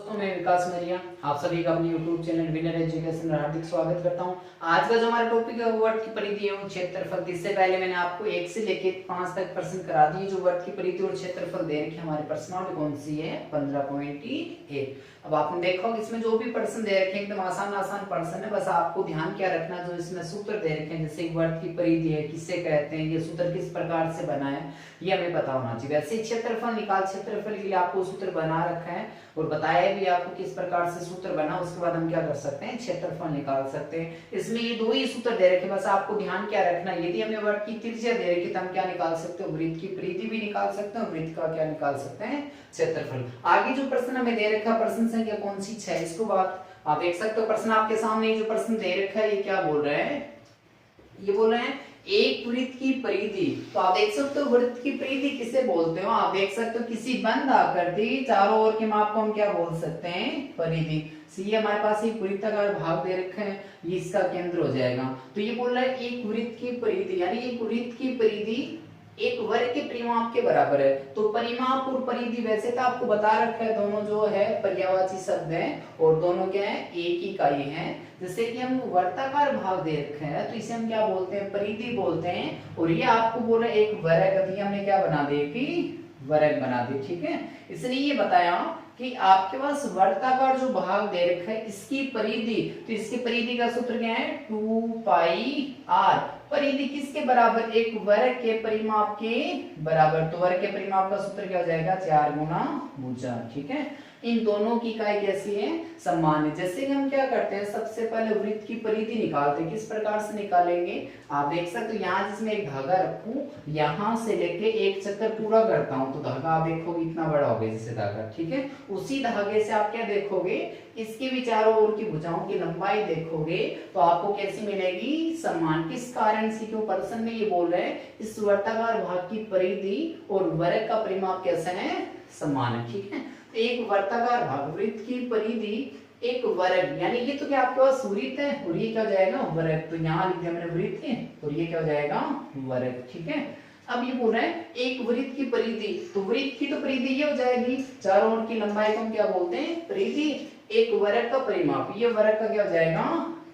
दोस्तों मैं विकास मरिया आप सभी का अपने YouTube चैनल विनर एजुकेशन में हार्दिक स्वागत करता हूं। आज का जो हमारा टॉपिक है वो वर्ड की परिधि एवं क्षेत्रफल। इससे पहले मैंने आपको 1 से लेके 5 तक प्रश्न करा दिए। जो वर्ड की परिधि और क्षेत्रफल दे रखे हमारे प्रश्न कौन सी है 15.1। अब आपने देखा होगा इसमें जो भी प्रश्न दे रखे एकदम आसान आसान प्रश्न है। बस आपको ध्यान क्या रखना, जो इसमें सूत्र दे रखे हैं जैसे वर्ड की परिधि है किससे कहते हैं, ये सूत्र किस प्रकार से बना है ये हमें पता होना चाहिए। वैसे क्षेत्रफल निकाल, क्षेत्रफल के लिए आपको सूत्र बना रखा है और बताया भी आपको किस प्रकार से सूत्र बना। उसके बाद हम क्या कर सकते हैं, क्षेत्रफल निकाल सकते हैं। इसमें ये दो ही सूत्र दे रखे, बस आपको ध्यान क्या रखना, यदि हमें वर्ग की त्रिज्या दे रखी तो हम क्या निकाल सकते हैं, वृत्त की परिधि भी निकाल सकते हैं, वृत्त का क्या निकाल सकते हैं, क्षेत्रफल। आगे जो प्रश्न हमें दे रखा प्रश्न संख्या कौन सी 6, इसको बात आप देख सकते हो। प्रश्न आपके सामने जो प्रश्न दे रखा है ये क्या बोल रहे हैं, ये बोल रहे हैं एक वृत्त की परिधि। तो आप देख सकते हो वृत्त की परिधि किसे बोलते हो, आप देख सकते हो किसी बंद आकृति चारों ओर के माप को हम क्या बोल सकते हैं, परिधि। ये हमारे पास एक वृत्ताकार भाग दे रखा है, ये इसका केंद्र हो जाएगा। तो ये बोल रहा है एक वृत्त की परिधि, यानी एक वृत्त की परिधि एक वर्ग के परिमाप के बराबर है। तो परिमाप और परिधि वैसे तो आपको बता रखा है, दोनों जो है पर्यायवाची शब्द हैं और दोनों क्या है, एक ही इकाई है। जैसे कि हम वर्ताकार भाग दे रखे हैं तो इसे हम क्या बोलते हैं, परिधि बोलते हैं। और ये आपको बोल रहे एक वर्ग, अभी हमने क्या बना दिया कि वर्ग बना दी, ठीक है। इसलिए ये बताया कि आपके पास वर्ताकार जो भाग दे रखा है इसकी परिधि, तो इसकी परिधि का सूत्र क्या है 2 पाई r। परिधि किसके बराबर, एक वर्ग के परिमाप के बराबर। तो वर्ग के परिमाप का सूत्र क्या हो जाएगा 4 गुना भुजा, ठीक है। इन दोनों की इकाई कैसी है, समान है। जैसे कि हम क्या करते हैं, सबसे पहले वृत्त की परिधि निकालते हैं। किस प्रकार से निकालेंगे, आप देख सकते हो यहाँ जिसमें एक धागा रखूं, यहाँ से लेके एक चक्कर पूरा करता हूं तो धागा आप देखोगे इतना बड़ा हो गया जैसे धागा, ठीक है। उसी धागे से आप क्या देखोगे, इसके भी चारों ओर की भुजाओं की लंबाई देखोगे तो आपको कैसी मिलेगी, समान। किस कारण से, क्यों प्रश्न में ये बोल रहे हैं इस वर्ताकार भाग की परिधि और वर्ग का परिमाप कैसा है, समान है, ठीक है। तो एक वर्ताकार भाग वृत्त की परिधि एक वर्ग, यानी ये तो क्या आपके पास वृत्त है और ये क्या हो जाएगा वर्ग। तो यहाँ लिख दिया मैंने वृत्त है और ये क्या हो जाएगा वर्ग, ठीक है। अब ये बोल रहे हैं एक वृत्त की परिधि, तो वृत्त की तो परिधि ये हो जाएगी, चारों ओर की लंबाई को हम क्या बोलते हैं, परिधि। एक वर्ग का परिमाप, ये वर्ग का क्या हो जाएगा,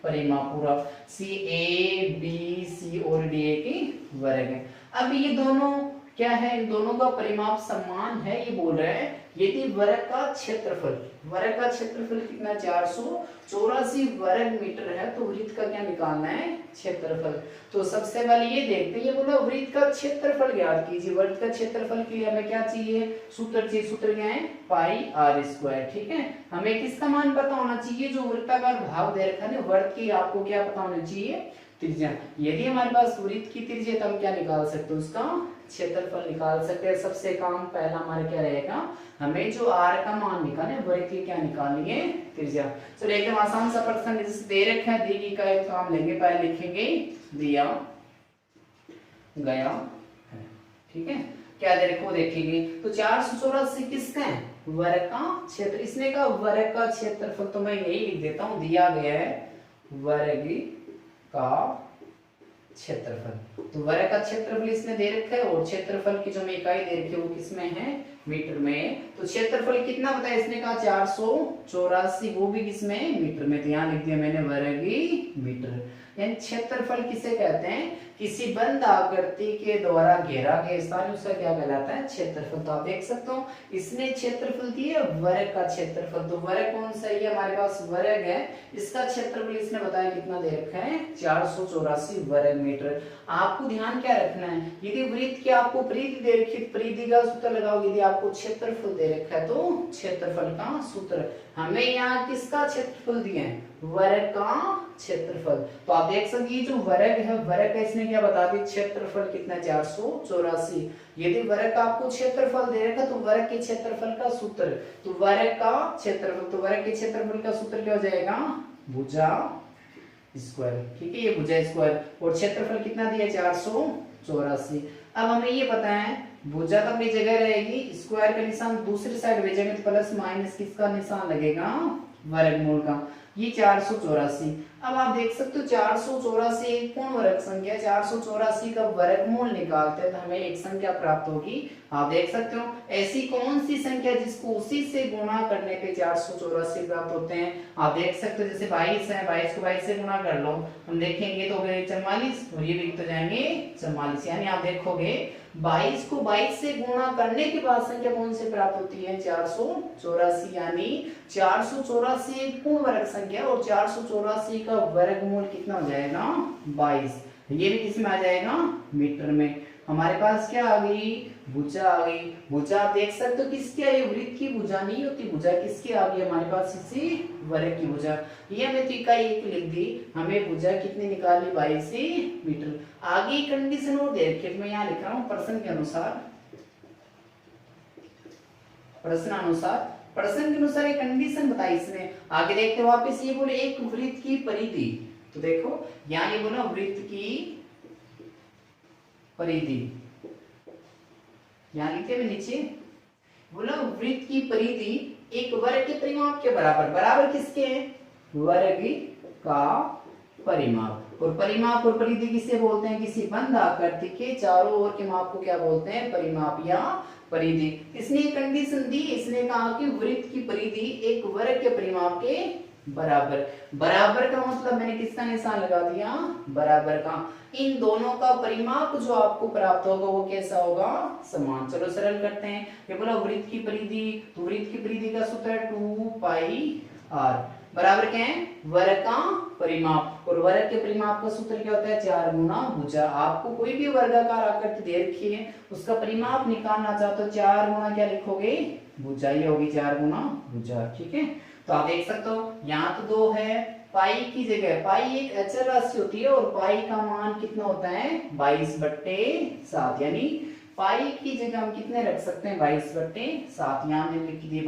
परिमाप पूरा। सी ए बी सी और डी ए की वर्ग है। अब ये दोनों क्या है, इन दोनों का परिमाप समान है। ये बोल रहे हैं यदि वर्ग का क्षेत्रफल, वर्ग का क्षेत्रफल कितना 484 वर्ग मीटर है, तो वृत्त का क्या निकालना है, क्षेत्रफल। तो सबसे पहले ये देखते हैं, ये बोला वृत्त का क्षेत्रफल ज्ञात कीजिए। वृत्त का क्षेत्रफल के लिए हमें क्या चाहिए, सूत्र चाहिए। सूत्र क्या है पाई आर स्क्वायर, ठीक है। हमें किसका मान पता होना चाहिए, जो वृत्ताकार भाग दे रखा है वर्ग की, आपको क्या पता होना चाहिए, त्रिज्या। यदि हमारे पास वृत्त की त्रिज्या तो हम क्या निकाल सकते हैं, उसका क्षेत्रफल निकाल सकते हैं। सबसे काम पहला हमारा क्या रहेगा, हमें जो r का मान निकालना है वृत्त की क्या निकालनी है, त्रिज्या। चलो एकदम आसान सा प्रश्न जैसे दे रखा है, दी की इकाई तो हम लेंगे, पहले लिखेंगे दिया गया है, ठीक है। क्या दे रखा वो देखेंगे। तो 484 किसका है, वर्ग का क्षेत्र। इसने का वर्ग का क्षेत्रफल, तो मैं यही लिख देता हूं, दिया गया है वर्ग का क्षेत्रफल। तो वर्ग का क्षेत्रफल इसने दे रखा है और क्षेत्रफल की जो इकाई दे रखी है वो किसमें है, मीटर में। तो क्षेत्रफल कितना बताया इसने कहा 484, वो भी किसमें, मीटर में। तो यहाँ लिख दिया मैंने वर्ग मीटर। यानी क्षेत्रफल किसे कहते हैं, किसी बंद आकृति के द्वारा घेरा गया स्थान, उसका क्या कहलाता है, क्षेत्रफल। तो आप देख सकते हो इसने क्षेत्रफल दिया वर्ग का क्षेत्रफल। तो वर्ग कौन सा है, हमारे पास वर्ग है, इसका क्षेत्रफल इसने बताया कितना दे रखा है 484 वर्ग मीटर। आपको ध्यान क्या रखना है, यदि वृत्त की आपको परिधि दे रखी है, परिधि का सूत्र लगाओ। यदि आपको क्षेत्रफल दे रखा है तो क्षेत्रफल का सूत्र। हमें यहाँ किसका क्षेत्रफल दिया है, वर्ग का क्षेत्रफल। तो आप देख सकते हैं जो वर्ग है, वर्ग का इसने क्या बता दिया, क्षेत्रफल कितना 484। यदि वर्ग का आपको क्षेत्रफल दे रखा तो वर्ग के क्षेत्रफल का सूत्र, तो वर्ग का क्षेत्रफल, तो वर्ग के क्षेत्रफल का सूत्र क्या हो जाएगा, भुजा स्क्वायर, ठीक है। ये भुजा स्क्वायर और क्षेत्रफल कितना दिया 484। अब हमें ये पता है भुजा तो अपनी जगह रहेगी, स्क्वायर का निशान दूसरी साइड भेजेंगे तो प्लस माइनस किसका निशान लगेगा, वर्गमूल का। ये 484। अब आप देख सकते हो 484 एक पूर्ण वर्ग संख्या, 484 का वर्गमूल निकालते हैं तो हमें एक संख्या प्राप्त होगी। आप देख सकते हो ऐसी कौन सी संख्या जिसको उसी से गुणा करने पे 484 प्राप्त होते हैं। आप देख सकते हो जैसे 22 है, 22 को 22 से गुणा कर लो, हम देखेंगे तो 44 और ये भी तो जाएंगे 44, यानी आप देखोगे 22 को 22 से गुणा करने के बाद संख्या कौन से प्राप्त होती है 484, यानी 484 एक पूर्ण वर्ग संख्या और 484 का वर्गमूल कितना हो जाएगा 22। ये भी किसमें आ जाएगा मीटर में। हमारे पास क्या आ गई भुजा आ गई। भुजा आप देख सकते हो किसकी आई, वृत्त की भुजा नहीं होती, भुजा किसकी आ गई हमारे पास इसी वर्ग की भुजा। ये हमें तो इकाई एक लिख दी, हमें भुजा कितनी निकाली 22 मीटर। आगे कंडीशन और दे रखी है, मैं यहाँ लिख रहा हूँ प्रश्न के अनुसार, प्रश्न के अनुसार एक कंडीशन बताई इसने। आगे देखते वापस ये बोले एक वृत्त की परिधि, तो देखो यहाँ ये बोला वृत्त की परिधि, यहाँ लिखे हुए नीचे बोला वृत्त की परिधि एक वर्ग के परिमाप के बराबर, बराबर किसके हैं वर्ग का परिमाप। और परिमाप और परिधि किसे बोलते हैं, किसी बंद आकृति के चारों ओर के माप को क्या बोलते हैं परिमाप या परिधि। इसने कंडीशन दी, इसने कहा कि वृत्त की परिधि एक वर्ग के परिमाप के बराबर। बराबर का मतलब मैंने किसका निशान लगा दिया बराबर का। इन दोनों का परिमाप जो आपको प्राप्त होगा वो कैसा होगा समान। चलो सरल करते हैं। ये बोला वृत्त की परिधि, तो वृत्त की परिधि का सूत्र है 2 पाई r, बराबर क्या है वर्ग का परिमाप। और वर्ग के परिमाप का सूत्र क्या होता है 4 गुना भुजा। आपको कोई भी वर्गाकार आकृति दे रखी है उसका परिमाप निकालना चाहते हो 4 गुना क्या लिखोगे भुजा, ही होगी 4 गुना भुजा। ठीक है, तो आप देख सकते हो यहाँ तो 2 है, पाई की जगह, पाई एक अचर राशि होती है और पाई का मान कितना होता है 22/7, यानी पाई की जगह हम कितने रख सकते हैं 22/7। यहाँ हमने लिख दी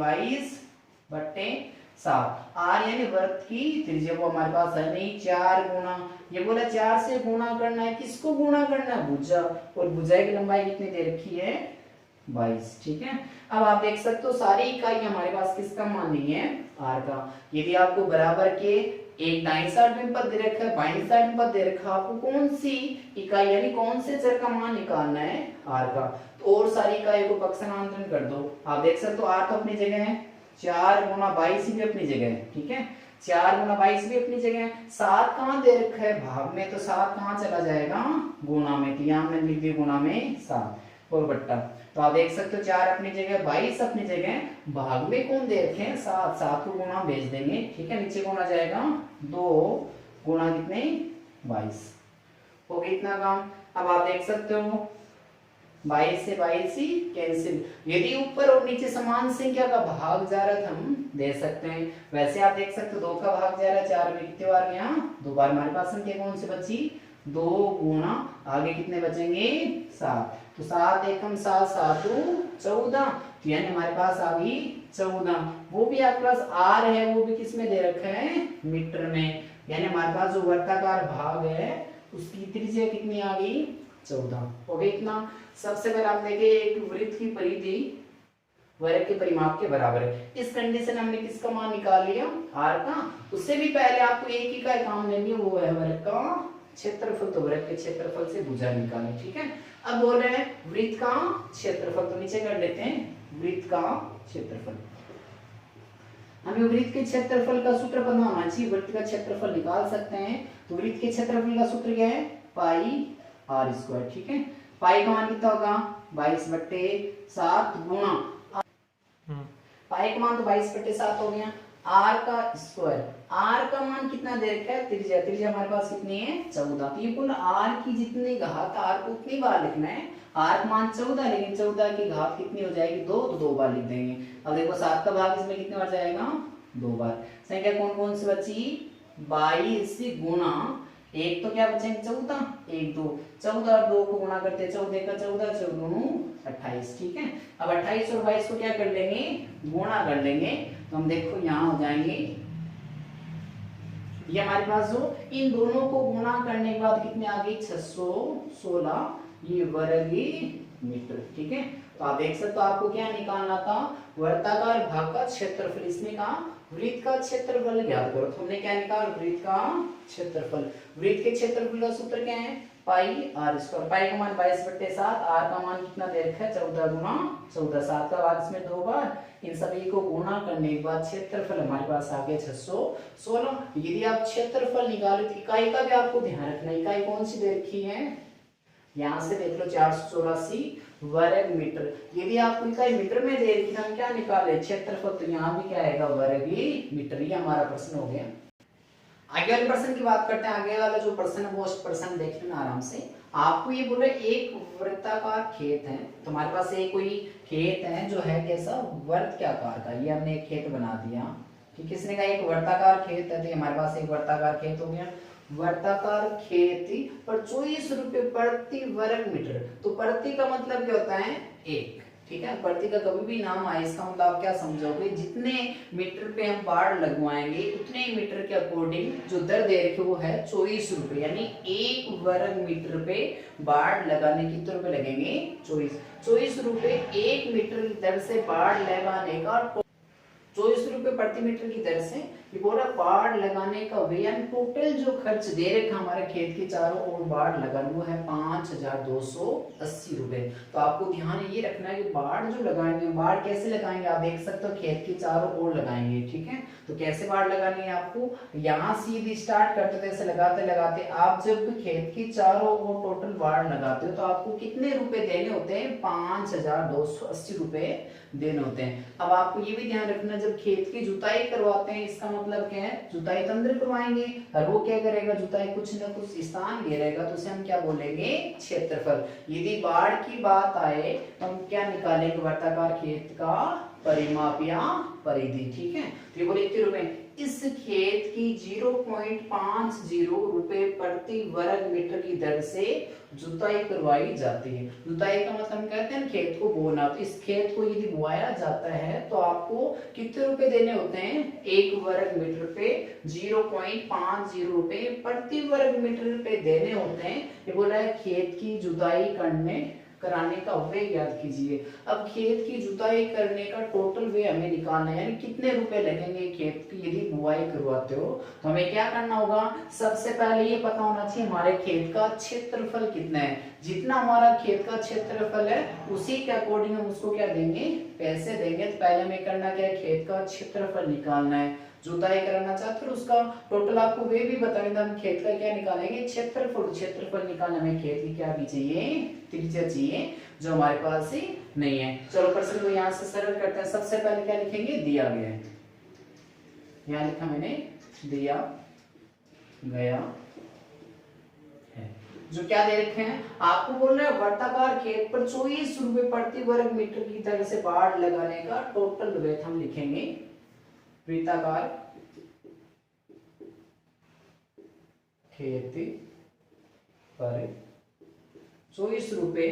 22/7। आर यानी वृत्त की त्रिज्या वो हमारे पास है नहीं, 4 गुना, ये बोला 4 से गुणा करना है, किसको गुणा करना है भुजा, और भुजा की लंबाई कितनी दे रखी है 22। ठीक है, अब आप देख सकते हो सारी इकाई हमारे पास किसका मान नहीं है आर का। यदि आपको बराबर के एक दाईं साइड में पद दे रखा है, बाईं साइड में पद दे रखा है, आपको कौन सी इकाई यानी कौन से चर का मान निकालना है आर का, तो और सारी इकाई को पक्षांतरण कर दो। आप देख सकते हो आर तो अपनी जगह है, 4 गुना 22 भी अपनी जगह है। ठीक है, 4 गुना 22 भी अपनी जगह है। 7 कहाँ दे रखा है भाग में, तो 7 कहाँ चला जाएगा गुणा में, तो यहाँ मैंने लिख दिया गुणा में 7 और बट्टा। तो आप देख सकते हो 4 अपनी जगह 22 अपनी जगह, भाग में कौन दे रखे हैं 7, 7 को गुणा भेज देंगे। ठीक है, नीचे कौन आ जाएगा 2 गुणा कितने 22, हो गया इतना काम। अब आप देख सकते हो 22 से 22 ही कैंसिल। यदि ऊपर और नीचे समान संख्या का भाग जा रहा है तो हम दे सकते हैं। वैसे आप देख सकते हो 2 का भाग जा रहा है 4 में, कितने बार गया 2 बार। हमारे पास संख्या कौन सी बची 2 गुणा आगे कितने बचेंगे 7, तो 7 एकम 7 7 14, तो यानी हमारे पास आ गई 14। वो भी आपके पास आर है, वो भी किस में दे रखा है मीटर में, यानी हमारे पास जो वर्गाकार भाग है उसकी त्रिज्या कितनी आ गई 14। हो गई इतना। सबसे पहले आप देखें एक वृत्त की परिधि वर्ग के परिमाप के बराबर है। इस कंडीशन हमने किसका मान निकाल लिया आर का। उससे भी पहले आपको एक ही का काम लेनी है, वो है वर्ग का क्षेत्रफल, तो वृत्त के क्षेत्रफल से भुजा निकालें। ठीक है, अब बोल रहे हैं वृत्त का क्षेत्रफल, तो नीचे कर लेते हैं वृत्त का क्षेत्रफल। हमें वृत्त के क्षेत्रफल का सूत्र पता होना चाहिए, वृत्त का क्षेत्रफल निकाल सकते हैं। तो वृत्त के क्षेत्रफल का सूत्र क्या है पाई आर स्क्वायर। ठीक है, पाई का मान कितना होगा 22/7 गुणा, पाई का मान तो 22/7 हो गया, आर का स्क्वायर, आर का मान कितना दे रखा है त्रिज्या, त्रिज्या हमारे पास कितनी है 14। तो ये कुल आर की जितनी घात, आर को उतनी बार लिखना है, आर का मान 14, लेकिन 14 की घात कितनी हो जाएगी 2, तो 2 बार लिख देंगे। अब देखो 7 का भाग इसमें कितने बार जाएगा 2 बार। संख्या कौन कौन सी बची 22 गुणा, एक तो क्या बचेंगे 14, 1 2, 14 और 2 को गुणा करते 14 का 14, 14 28। ठीक है, अब 28 और 22 को क्या कर लेंगे गुणा कर लेंगे, तो हम देखो यहाँ हो जाएंगे, ये हमारे पास जो इन दोनों को गुणा करने के बाद कितने आ गई 616, ये वर्ग मीटर। ठीक है, तो आप देख सकते हो आपको क्या निकालना था, वर्ताकार भाग का क्षेत्रफल। इसमें कहा वृत्त का क्षेत्रफल ज्ञात करो, तो हमने क्या निकाला, वृत्त का क्षेत्रफल। वृत्त के क्षेत्रफल का सूत्र क्या है, पाई आर स्क्वायर। पाई का मान 22/7, आर का मान कितना दे रखा है, 14 गुना 14, 7 का भाग इसमें 2 बार, इन सभी को गुणा करने के बाद क्षेत्रफल हमारे पास आ गया 616। यदि आप क्षेत्रफल निकाले तो इकाई का भी आपको ध्यान रखना, इकाई कौन सी दे रखी है, यहाँ से देख लो 484 वर्ग मीटर। यदि आपको इकाई मीटर में दे रखी, हम क्या निकाले, क्षेत्रफल, तो यहाँ भी क्या आएगा, वर्ग मीटर। ये हमारा प्रश्न हो गया। आगे वाले प्रश्न की बात करते हैं। आगे वाला जो प्रश्न है वो प्रश्न देख लेना आराम से। आपको ये बोले एक वृत्ताकार खेत है, तुम्हारे पास एक कोई खेत है जो है कैसा, वर्त के आकार का। ये हमने एक खेत बना दिया कि किसने कहा एक वर्ताकार खेत है, तो हमारे पास एक वर्ताकार खेत हो गया। वर्ताकार खेती पर 24 रुपए प्रति वर्ग मीटर। तो प्रति का मतलब क्या होता है, एक, ठीक है। प्रति का कभी भी नाम आए इसका मतलब आप क्या समझोगे, जितने मीटर पे हम बाड़ लगवाएंगे उतने ही मीटर के अकॉर्डिंग जो दर दे रखे वो है 24 रुपए, यानी एक वर्ग मीटर पे बाड़ लगाने कितने रुपए लगेंगे, 24 रुपए एक मीटर की दर से बाड़ लगाने का, 24 रुपए प्रति मीटर की दर से ये बोला बाड़ लगाने का वे, यानी टोटल जो खर्च दे रखा हमारे खेत के चारों ओर बाड़ लगाने वो है 5280 रुपए। तो आपको ध्यान ये रखना है कि बाड़ जो लगाएंगे, बाड़ कैसे लगाएंगे, आप देख सकते हो खेत के चारों ओर लगाएंगे, ठीक है। तो कैसे बाड़ लगानी है आपको, यहाँ सीधी स्टार्ट करते थे, ऐसे लगाते लगाते आप जब खेत के चारों ओर टोटल बाड़ लगाते हो तो आपको कितने रुपए देने होते हैं, 5280 रुपए देने होते हैं। अब आपको ये भी ध्यान रखना, जब खेत की जुताई करवाते हैं इसका मतलब क्या है, जुताई तंत्र करवाएंगे और वो क्या करेगा, जुताई कुछ ना कुछ स्थान घेरेगा, तो उसे हम क्या बोलेंगे, क्षेत्रफल। यदि बाढ़ की बात आए तो हम क्या निकालेंगे, वर्ताकार खेत का परिमाप या परिधि, ठीक है। तो ये बोले इतने रुपए, इस खेत की 0.50 रुपए प्रति वर्ग मीटर की दर से जुताई करवाई जाती है। जुताई का मतलब हम कहते हैं खेत को बोना। तो इस खेत को यदि बोया जाता है तो आपको कितने रुपए देने होते हैं, एक वर्ग मीटर पे 0.50 रुपए प्रति वर्ग मीटर पे देने होते हैं। ये बोल रहा है खेत की जुताई कराने का वे याद कीजिए। अब खेत की जुताई करने का टोटल वे हमें निकालना है, यानी कितने रुपए लगेंगे खेत की यदि बुआई करवाते हो। तो हमें क्या करना होगा, सबसे पहले ये पता होना चाहिए हमारे खेत का क्षेत्रफल कितना है। जितना हमारा खेत का क्षेत्रफल है उसी के अकॉर्डिंग हम उसको क्या देंगे, पैसे देंगे। तो पहले हमें करना क्या है, खेत का क्षेत्रफल निकालना है। जुताई कराना चाहते हो उसका टोटल आपको वे भी बताएंगे, हम खेत का क्या निकालेंगे, क्षेत्रफल। क्षेत्रफल निकालने में खेत की क्या भी चाहिए, त्रिज्या चाहिए, जो हमारे पास ही नहीं है। चलो प्रश्न को यहाँ से सरल करते हैं। सबसे पहले क्या लिखेंगे, दिया गया है, यहाँ लिखा मैंने दिया गया है। जो क्या दे रखे हैं आपको, बोल रहे हैं वर्ताकार खेत पर 24 रुपए प्रति वर्ग मीटर की तरह से बाड़ लगाने का टोटल व्यय हम लिखेंगे। वृत्ताकार खेती पर 24 रुपए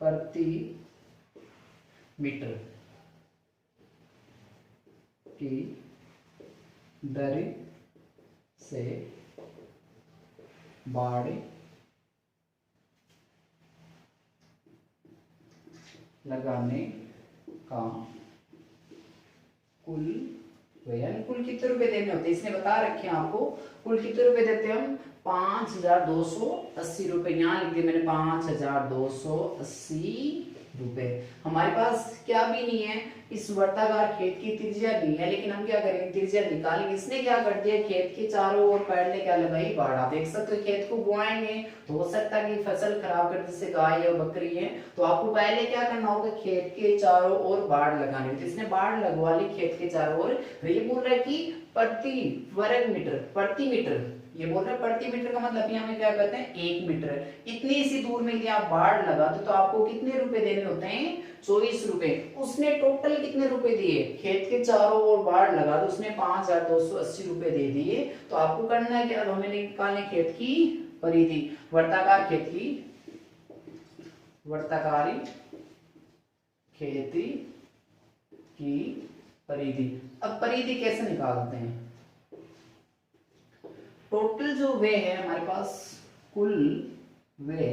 प्रति मीटर की दर से बाड़ लगाने का कुल कुल कितने रुपए देने होते हैं, इसने बता रखे हैं आपको। कुल कितने रुपए देते हैं हम, 5280 रुपए। यहाँ लिख दिया मैंने 5280 रुपए। हमारे पास क्या भी नहीं है, इस वर्ताकार खेत की त्रिज्या नहीं है, लेकिन हम क्या करेंगे, त्रिज्या निकालेंगे। इसने क्या कर दिया, खेत के चारों ओर पहले क्या लगाई, बाड़। आप देख सकते हो खेत को बुआएंगे तो हो सकता है कि फसल खराब कर, जैसे गाय या बकरी है, तो आपको पहले क्या करना होगा, खेत के चारों ओर बाड़ लगानी। तो इसने बाड़ लगवा ली खेत के चारों ओर। ये बोल रहा है कि प्रति वर्ग मीटर, प्रति मीटर, ये बोल रहे हैं प्रति मीटर का मतलब यहाँ में क्या कहते हैं, 1 मीटर। इतनी सी दूर में यदि आप बाड़ लगाते तो आपको कितने रुपए देने होते हैं, 24 रुपए। उसने टोटल कितने रुपए दिए, खेत के चारों ओर बाड़ लगा तो उसने 5280 रुपए दे दिए। तो आपको करना है क्या, अब हमें निकालने खेत की परिधि, वर्ताकार खेत की, वर्ताकारी खेती की परिधि। अब परिधि कैसे निकालते हैं, टोटल जो वे है हमारे पास, कुल वे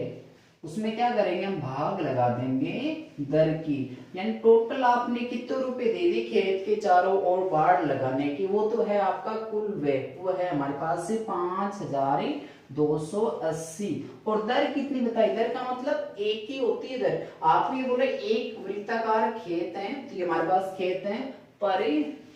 उसमें क्या करेंगे हम भाग लगा देंगे दर की, यानी टोटल आपने कितने रुपए दे दी खेत के चारों ओर बाड़ लगाने की, वो तो है आपका कुल व्यय, वो है हमारे पास से 5280 और दर कितनी बताई, दर का मतलब एक ही होती है दर। आपने बोले एक वृत्ताकार खेत है, तो ये हमारे पास खेत है पर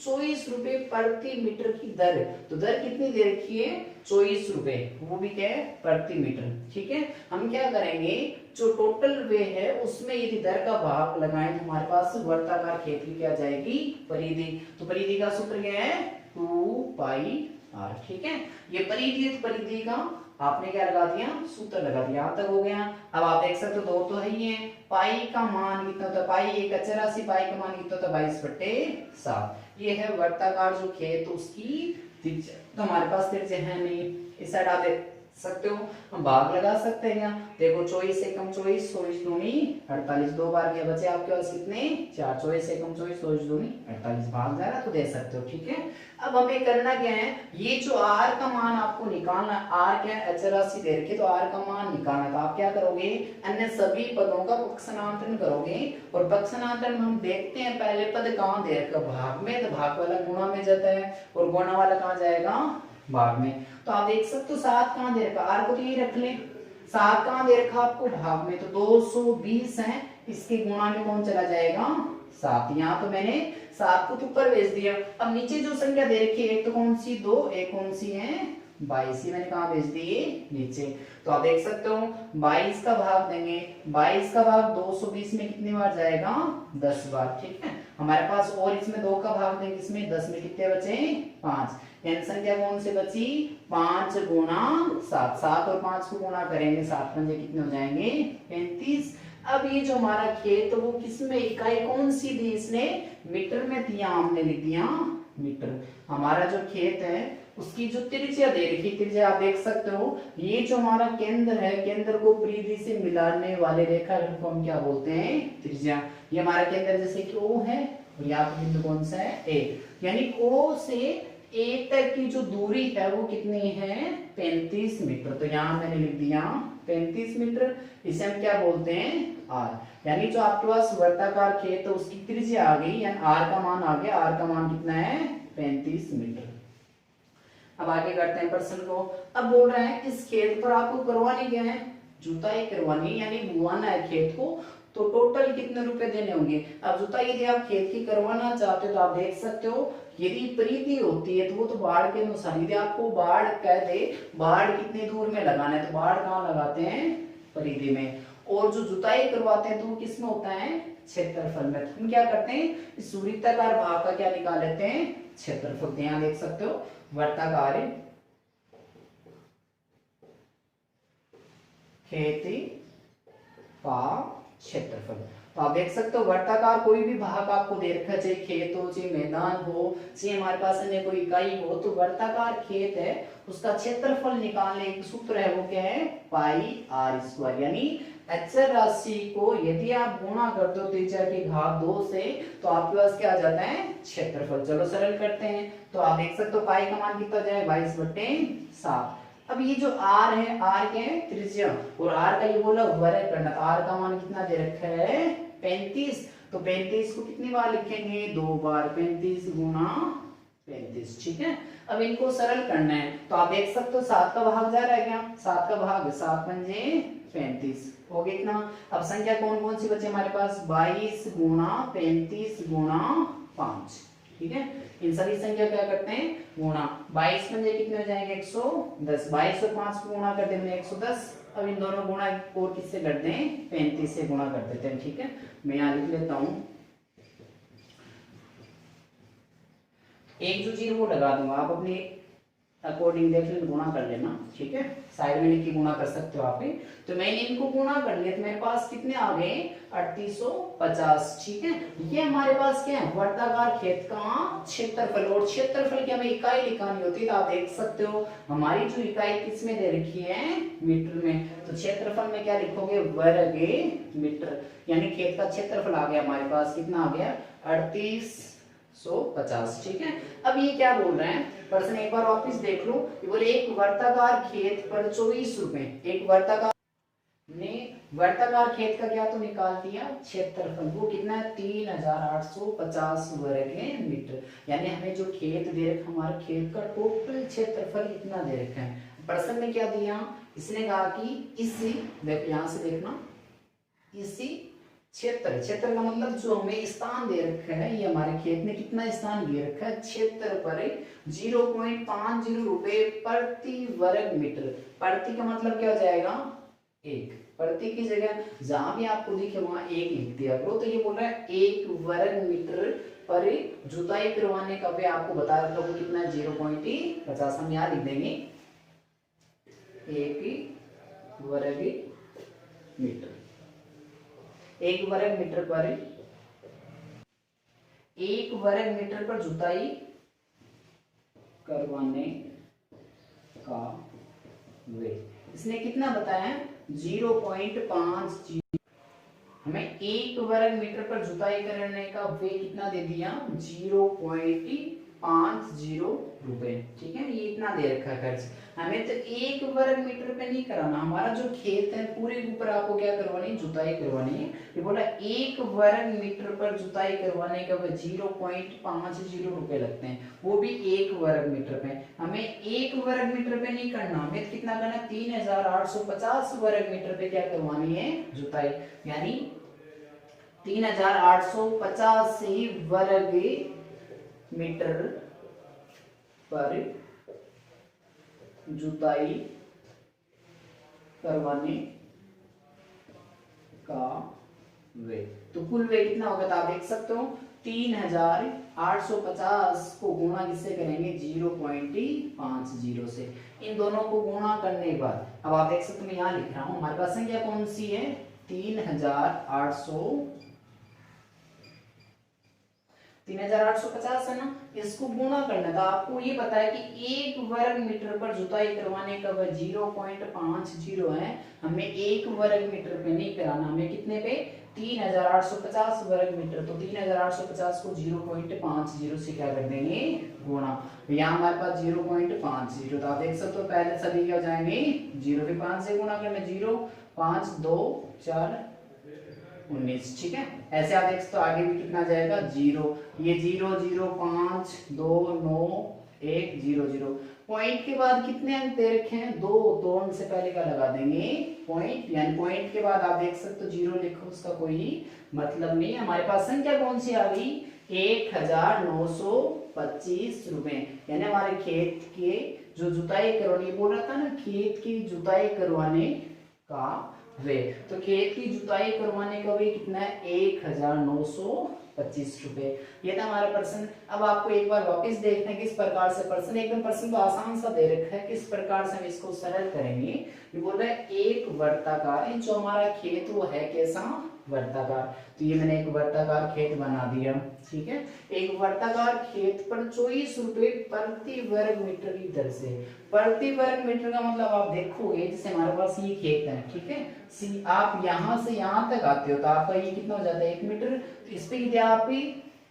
24 रुपए प्रति मीटर की दर, तो दर कितनी दे रखी है 24 रुपए, वो भी क्या है प्रति मीटर। ठीक है, हम क्या करेंगे जो टोटल वे है उसमें यदि दर का भाग लगाएं तो हमारे पास वर्ताकार खेत की क्या जाएगी परिधि, तो परिधि का सूत्र क्या है 2 पाई r। ठीक है, ये परिधि परिधि का आपने क्या लगा दिया सूत्र लगा दिया, यहां तक हो गया। अब आप देख सकते हो दो तो है ही है, पाई का मान कितना होता है, पाई एक अचर राशि, पाई का मान कितना होता है 22/7। ये है वर्ताकार जो खेत उसकी त्रिज्या, तो हमारे पास त्रिज्या है नहीं, इस साइड आप देख सकते हो हम भाग लगा सकते हैं। देखो 24 से कम 24, 24 दूनी 48, दो बार गया बचे आपके पास कितने 4, 24 से कम 24, 24 दूनी 48 भाग जा रहा तो दे सकते हो। ठीक है, अब हमें करना क्या है, ये जो r का मान आपको निकालना है, r क्या है अचर राशि दे रखी, तो r का मान निकालना है, तो आप क्या करोगे अन्य सभी पदों का पक्षांतरण करोगे, और पक्षांतरण में हम देखते हैं पहले पद कहां दे रखा भाग में, तो भाग वाला गुणा में जाता है और गुणा वाला कहां जाएगा भाग में। तो आप देख सकते हो 7 कहां दे रखा, r को तो यही रख ले, 7 कहां दे रखा आपको भाग में, तो 220 है, इसके गुणा में कौन चला जाएगा 7, यहाँ तो मैंने 7 को तो ऊपर भेज दिया। अब नीचे जो संख्या दे रखी है एक तो कौन सी 2, एक कौन सी है 22, मैंने कहा भेज दिए नीचे। तो आप देख सकते हो 22 का भाग देंगे, 22 का भाग 220 में कितनी बार जाएगा 10 बार। ठीक है, हमारे पास और इसमें 2 का भाग देंगे, इसमें 10 में कितने बचे 5, यानी संख्या कौन से बची 5 गुणा 7, 7 और 5 को गुणा करेंगे 7 पंजे कितने हो जाएंगे 35। अब ये जो हमारा खेत वो किसमें इकाई कौन सी दी, इसने मीटर में दिया, हमने लिख दिया मीटर। हमारा जो खेत है उसकी जो त्रिज्या दे रखी, त्रिज्या आप देख सकते हो, ये जो हमारा केंद्र है, केंद्र को परिधि से मिलाने वाले रेखाखंड को हम क्या बोलते हैं त्रिज्या। ये हमारा केंद्र जैसे कि O है और यहाँ पे बिंदु कौन सा है A, यानी O से A तक की जो दूरी है वो कितनी है 35 मीटर, तो यहाँ मैंने लिख दिया 35 मीटर, इसे हम क्या बोलते हैं r, यानी जो आपके पास वर्ताकार खेत है उसकी त्रिज्या आ गई, यानी r का मान आ गया, r का मान कितना है 35 मीटर। अब आगे करते हैं प्रश्न को। अब बोल रहे हैं इस खेत पर आपको करवानी क्या है जुताई करवानी, यानी बुआना है खेत को, तो टोटल कितने रुपए देने होंगे। अब जुताई यदि आप खेत की करवाना चाहते हो तो आप देख सकते हो यदि परिधि होती है तो वो तो बाढ़ के अनुसार, यदि आपको बाढ़ कह दे बाढ़ कितने दूर में लगाना है तो बाढ़ कहाँ लगाते हैं परिधि में, और जो जुताई करवाते हैं तो वो किस में होता है क्षेत्रफल में। हम क्या करते हैं इस वृत्ताकार भाग का क्या निकाल लेते हैं क्षेत्रफल। यहाँ देख सकते हो वर्ताकार खेती का क्षेत्रफल, तो आप देख सकते हो वर्ताकार कोई भी भाग आपको दे रखा, चाहे खेत हो चाहे मैदान हो चाहे हमारे पास अन्य कोई इकाई हो, तो वर्ताकार खेत है उसका क्षेत्रफल निकालने का सूत्र है वो क्या है पाई r², यानी अचर राशि को यदि आप गुणा करते हो त्रिज्या के घात 2 से तो आपके पास क्या आ जाता है क्षेत्रफल। चलो सरल करते हैं, तो आप देख सकते हो पाई का मान कितना जाए 22/7। अब ये जो r है, r क्या है त्रिज्या, और r का ये बोला वर्ग करना, तो r का मान कितना दे रखा है 35, तो 35 को कितनी बार लिखेंगे 2 बार, 35 गुणा 35। ठीक है, अब इनको सरल करना है, तो आप देख सकते हो 7 का भाग जा रहा है क्या, 7 का भाग 7 पंजे 35 हो गया इतना। अब संख्या कौन कौन सी बचे हमारे पास 22 गुणा 35 गुणा 5। ठीक है, इन सभी संख्या क्या करते हैं गुणा, 22 पंजे कितने हो जाएंगे 110, 22 और 5 को गुणा कर देंगे 110। अब इन दोनों गुणा और किससे करते हैं 35 से गुणा कर देते हैं। ठीक है, मैं यहाँ लिख लेता हूं, एक जो चीज वो लगा दूंगा, आप अपने अकॉर्डिंग देख लेना गुणा कर लेना। ठीक है, साइड में लिख के गुणा कर सकते हो आप ही, तो मैंने इनको गुणा कर लिया तो मेरे पास कितने आ गए 3850। ठीक है, ये हमारे पास क्या है वर्ताकार खेत का क्षेत्रफल, और क्षेत्रफल की हमें इकाई लिखानी होती है, तो आप देख सकते हो हमारी जो इकाई किसमें दे रखी है मीटर में, तो क्षेत्रफल में क्या लिखोगे वर्ग मीटर, यानी खेत का क्षेत्रफल आ गया हमारे पास कितना आ गया 3850। ठीक है, अब ये क्या बोल रहे हैं प्रश्न एक बार वापिस देख लो, ये बोले एक वर्ताकार खेत पर 24 रुपए, एक वर्ताकार ने वर्ताकार खेत का क्या तो निकाल दिया क्षेत्रफल, वो कितना है 3850 वर्ग मीटर। यानी हमें जो खेत दे रखा, हमारे खेत का टोटल क्षेत्रफल इतना दे रखा है। प्रश्न में क्या दिया, इसने कहा कि इसी, देखो यहां से देखना, इसी क्षेत्र, क्षेत्र का मतलब जो हमें स्थान दे रखा है, ये हमारे खेत में कितना स्थान दे रखा है, क्षेत्र पर 0.50 रुपए प्रति वर्ग मीटर। प्रति का मतलब क्या हो जाएगा, एक। प्रति की जगह जहां भी आपको दिखे वहां एक लिख दिया करो। तो ये बोल रहा है 1 वर्ग मीटर पर जुताई करवाने का वे आपको बता रखा वो कितना है 0.50। हम यहाँ लिख देंगे 1 वर्ग मीटर। 1 वर्ग मीटर पर 1 वर्ग मीटर पर जुताई करवाने का वे, इसने कितना बताया 0.50। हमें 1 वर्ग मीटर पर जुताई करने का वे कितना दे दिया 0.50 रुपए। ठीक है, ये इतना दे रखा है खर्च। हमें तो 1 वर्ग मीटर पे नहीं कराना, हमारा जो खेत है पूरे ऊपर आपको क्या करवानी है, जुताई करवानी है। ये बोला 1 वर्ग मीटर पर जुताई करवाने का वह 0.50 रुपए लगते हैं, वो भी 1 वर्ग मीटर पे। हमें 1 वर्ग मीटर पे नहीं करना, हमें कितना करना 3850 वर्ग मीटर पे क्या करवानी है, जुताई। यानी 3850 वर्ग मीटर पर जुताई करवाने का वे। तो कुल वे कितना होगा, तो आप देख सकते हो 3850 को गुणा किससे करेंगे 0.50 से। इन दोनों को गुणा करने के बाद अब आप देख सकते हो, मैं यहाँ लिख रहा हूं, हमारे पास संख्या कौन सी है 3850 है ना, इसको गुणा करना था। आपको ये पता है कि 1 वर्ग मीटर पर जुताई करवाने का वह 0.50 है। हमें 1 वर्ग मीटर पे नहीं कराना, हमें कितने पे 3850 वर्ग मीटर। तो 3850 को 0.50 से क्या कर देंगे गुणा। तो यहाँ हमारे पास 0.50, तो आप देख सकते हो पहले सभी क्या हो जाएंगे 0 पे 5 से गुणा करना, 0 5 2 4 19। ठीक है, ऐसे आप देख सकते हो आगे भी कितना जाएगा 0, ये 0 0 5 2 9 1 0 0। पॉइंट के बाद कितने अंक दे रखे हैं 2, तो अंक से पहले का लगा देंगे पॉइंट, यानी पॉइंट के बाद आप देख सकते हो 0 लिखो, उसका कोई मतलब नहीं। हमारे पास संख्या कौन सी आ गई 1925 रुपए। यानी हमारे खेत के जो जुताई करवानी, बोल रहा था ना खेत की जुताई करवाने का वे, तो खेत की जुताई करवाने का वे कितना है 1925 रुपए। ये था हमारा प्रश्न। अब आपको एक बार वापस देखना है किस प्रकार से प्रश्न, एकदम प्रश्न तो आसान सा दे रखा है, किस प्रकार से हम इसको सरल करेंगे। ये बोल रहा है एक वर्ताकार, जो हमारा खेत वो है कैसा वर्ताकार। तो ये मैंने एक वर्ताकार खेत बना दिया। ठीक है, एक वर्ताकार खेत पर 24 रुपए प्रति वर्ग मीटर की दर से। प्रति वर्ग मीटर का मतलब आप देखोगे जैसे हमारे पास ये खेत है, ठीक है, आप यहां से यहां तक आते हो तो आपका ये कितना हो जाता है 1 मीटर। तो इस पे कितने आप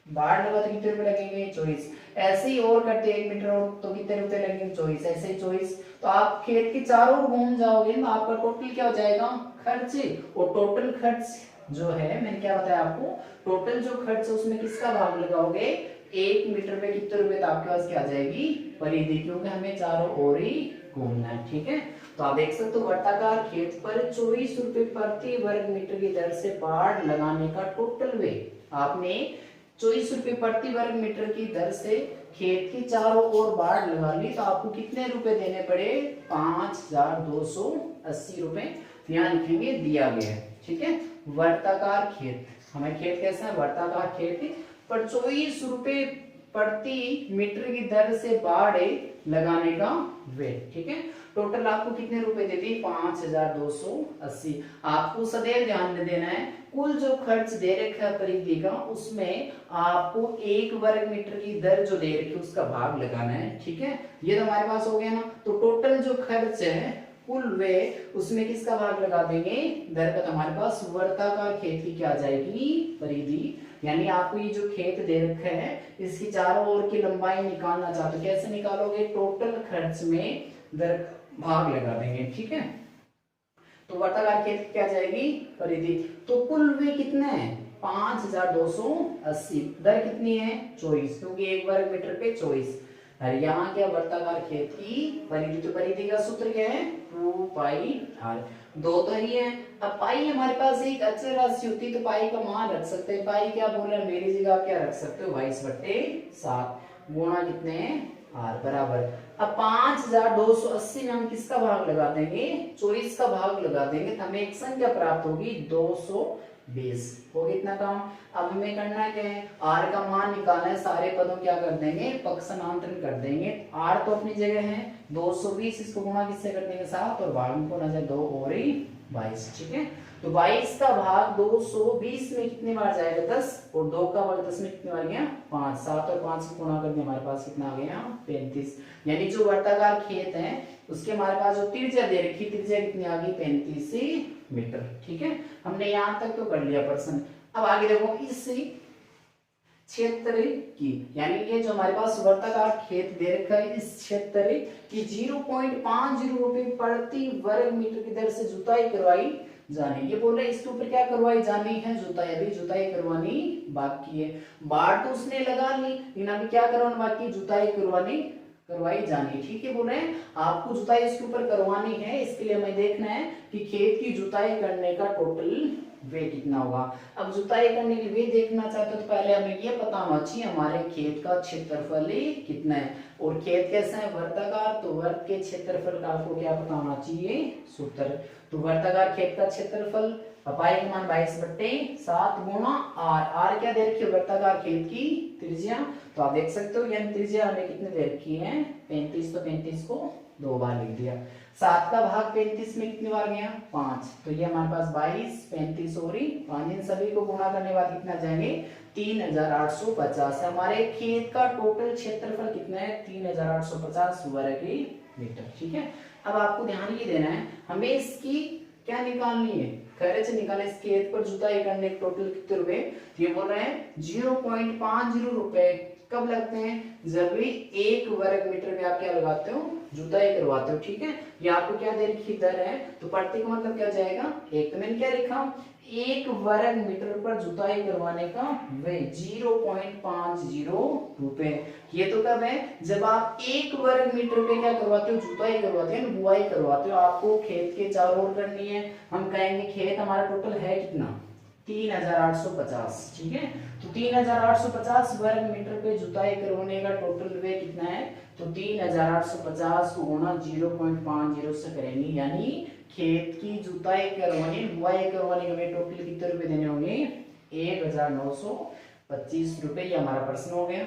बाढ़ लगा तो कितने रुपए लगेंगे 24। ऐसे ही और करते 1 मीटर और तो कितने रुपए लगेंगे 24, ऐसे ही 24। तो आप खेत के चारों ओर घूम जाओगे तो आपका टोटल क्या हो जाएगा खर्च। और टोटल खर्च जो है मैंने क्या बताया आपको, टोटल जो खर्च है उसमें किसका भाग लगाओगे 1 मीटर पे कितने रुपए, तो आपके पास क्या आ जाएगी परिधि, क्योंकि हमें चारों ओर ही घूमना है। ठीक है, तो आप देख सकते हो वर्ताकार खेत पर 24 रुपए प्रति वर्ग मीटर की दर से बाढ़ लगाने का टोटल वे। आपने 24 रुपए प्रति वर्ग मीटर की दर से खेत की चारों ओर बाढ़ लगा ली, तो आपको कितने रुपए देने पड़े 5280 रुपए। यहाँ लिखेंगे दिया गया है। ठीक है, वर्ताकार खेत, हमें खेत कैसा है वर्ताकार खेत पर 24 रुपए प्रति मीटर की दर से बाढ़ लगाने का वे। ठीक है, टोटल आपको कितने रुपए देते 5280। आपको सदैव ध्यान में देना है कुल जो खर्च दे रखा है परिधि का, उसमें आपको 1 वर्ग मीटर की दर जो दे रखी है उसका भाग लगाना है। ठीक है, ये तो हमारे पास हो गया ना। तो टोटल जो खर्च है कुल वे, उसमें किसका भाग लगा देंगे दर का। तो हमारे पास वर्ताकार खेत की क्या आ जाएगी परिधि, यानी आपको ये जो खेत दे रखा है इसकी चारों ओर की लंबाई निकालना चाहते हो, कैसे निकालोगे टोटल खर्च में दर भाग लगा देंगे। ठीक है, तो वर्ताकार खेत की क्या जाएगी परिधि। तो कुल वे कितने हैं 5280, दर कितनी है 24, क्योंकि 1 वर्ग मीटर पे 24। और यहाँ क्या वर्ताकार खेत की परिधि, तो परिधि का सूत्र क्या है 2 पाई r, दो तो ही है। अब पाई हमारे पास एक अचर राशि होती तो पाई का मान रख सकते हैं, पाई क्या बोल रहे हैं मेरी जगह आप क्या रख सकते हो 22/7 गुणा कितने r बराबर। अब 5280 में हम किसका भाग लगा देंगे 24 का भाग लगा देंगे तो हमें एक संख्या प्राप्त होगी 220, हो गया इतना काम। अब हमें करना क्या है r का मान निकालना है, सारे पदों क्या कर देंगे पक्षांतरण कर देंगे। r तो अपनी जगह है 220, इसको गुणा किससे कर देंगे 7 और भाग में होना चाहिए 2 और 22, ठीक है। तो 22 का भाग 220 में कितने बार जाएगा 10, और 2 का भाग 10 में कितने बार गया 5, 7 और 5 को गुणा करके हमारे पास कितना आ गया 35। यानी जो वर्ताकार खेत है उसके हमारे पास जो त्रिज्या दे रखी, त्रिज्या कितनी आ गई 35 मीटर, ठीक है। हमने यहाँ तक तो कर लिया प्रश्न। अब आगे देखो इस क्षेत्र की, यानी ये जो हमारे पास वर्ताकार खेत दे रखा है इस क्षेत्र की 0.50 रुपए प्रति वर्ग मीटर की दर से जुताई करवाई जानी। ये बोल रहे इसके ऊपर क्या करवाई जानी है जुताई, अभी जुताई करवानी बाकी है। बाढ़ तो उसने लगा ली लेकिन अभी क्या करवाना बाकी जुताई करवाई जानी, ठीक है। बोल रहे हैं आपको जुताई इसके ऊपर करवानी है, इसके लिए हमें देखना है कि खेत की जुताई करने का टोटल वे कितना होगा। अब जुताई करने के वे देखना चाहते हो तो पहले हमें ये पता होना चाहिए हमारे खेत का क्षेत्रफल कितना है, और खेत कैसा है वर्ताकार, तो वर्ग के क्षेत्रफल का आपको क्या पता होना चाहिए सूत्र। तो वर्ताकार खेत का क्षेत्रफल पाई का मान 22/7 गुणा r क्या दे रखी है वर्ताकार खेत की त्रिज्या, तो आप देख सकते हो यानी त्रिज्या हमें कितने दे रखी है 35, तो 35 को 2 बार लिख दिया। 7 का भाग 35 में कितनी बार गया 5, तो ये हमारे पास 22 35 और 5, इन सभी को गुणा करने के बाद कितना जाएंगे 3850। हमारे खेत का टोटल क्षेत्रफल कितना है 3850 वर्ग मीटर, ठीक है। अब आपको ध्यान ये देना है हमें इसकी क्या निकालनी है खर्च निकालना, इस खेत पर जुताई करने के टोटल कितने रुपए, ये बोल रहे हैं 0.50 रुपए कब लगते हैं जब भी 1 वर्ग मीटर में आप क्या लगाते हो जुताई करवाते हो, ठीक है। ये आपको क्या दे रखी दर है, तो प्रति का मतलब क्या जाएगा एक, तो मैंने क्या लिखा 1 वर्ग मीटर पर जुताई करवाने का वे 0.50 रुपए। ये तो कब है जब आप 1 वर्ग मीटर पे क्या करवाते हो जुताई करवाते हो बुआई करवाते हो। आपको खेत के चारों ओर करनी है, हम कहेंगे खेत हमारा टोटल है कितना 3850, ठीक है। तो 3850 वर्ग मीटर पे जुताई करवाने का टोटल वे कितना है, तो 3850 को गुणा 0.50 से करेंगे, यानी खेत की जुताई करवाने बुआई करवाने के टोटल कितने रुपए देने होंगे 1925 रुपए। ये हमारा प्रश्न हो गया।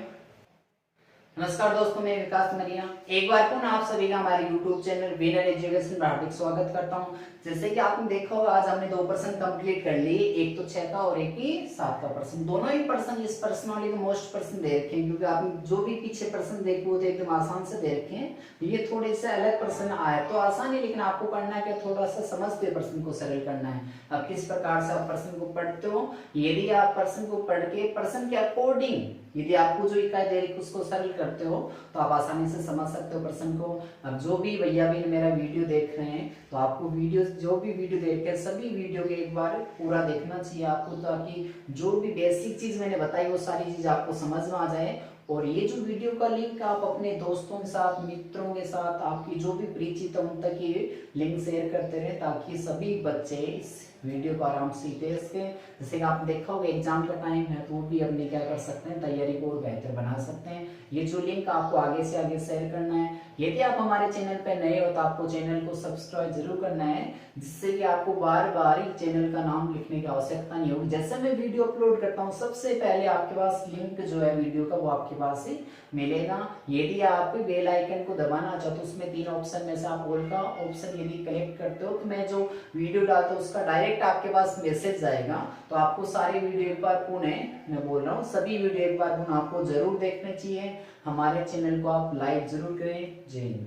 नमस्कार दोस्तों, मैं विकास मरिया एक बार पुनः आप सभी का हमारे YouTube चैनल विनर एजुकेशन में हार्दिक स्वागत करता हूं। जैसे कि आपने देखा होगा आज हमने 2 प्रश्न कंप्लीट कर लिए, एक तो 6 का और एक ही 7 का प्रश्न। दोनों ही प्रश्न इस प्रश्नावली में मोस्ट प्रश्न दे रखे हैं, क्योंकि आपने जो भी पीछे प्रश्न देखे वो तो एकदम आसान से दे रखे हैं। ये थोड़े से अलग प्रश्न आए तो आसान है, लेकिन आपको करना क्या थोड़ा सा समझते प्रश्न को सरल करना है। अब किस प्रकार से आप प्रश्न को पढ़ते हो, यदि आप प्रश्न को पढ़ के प्रश्न के अकॉर्डिंग यदि आपको जो इकाई दे रही उसको सरल करते हो तो आप आसानी से समझ सकते हो प्रश्न को। अब जो भी भैया भी मेरा वीडियो देख रहे हैं तो आपको वीडियो जो भी वीडियो देख रहे हैं सभी वीडियो के एक बार पूरा देखना चाहिए आपको, ताकि जो भी बेसिक चीज मैंने बताई वो सारी चीज आपको समझ में आ जाए। और ये जो वीडियो का लिंक आप अपने दोस्तों के साथ मित्रों के साथ आपकी जो भी परिचित है उन तक ये लिंक शेयर करते रहे, ताकि सभी बच्चे इस वीडियो को आराम से देख सकें। जैसे कि आप देखा होगा एग्जाम का टाइम है तो वो भी अपने क्या कर सकते हैं तैयारी को और बेहतर बना सकते हैं। ये जो लिंक आपको आगे से आगे शेयर करना है। यदि आप हमारे चैनल पर नए हो तो आपको चैनल को सब्सक्राइब जरूर करना है, जिससे कि आपको बार बार चैनल का नाम लिखने की आवश्यकता नहीं होगी। जैसे मैं वीडियो अपलोड करता हूँ सबसे पहले आपके पास लिंक जो है वीडियो का वो आपके पास से मिलेगा। यदि आप बेल आइकन को दबाना चाहते हो उसमें 3 ऑप्शन में से आप ऑल का ऑप्शन यदि कलेक्ट करते हो तो मैं जो वीडियो डालता हूँ उसका डायरेक्ट आपके पास मैसेज जाएगा। तो आपको सारे वीडियो एक बार पुनः मैं बोल रहा हूँ सभी वीडियो एक बार पुनः आपको जरूर देखने चाहिए। हमारे चैनल को आप लाइक जरूर करें। जय हिंद।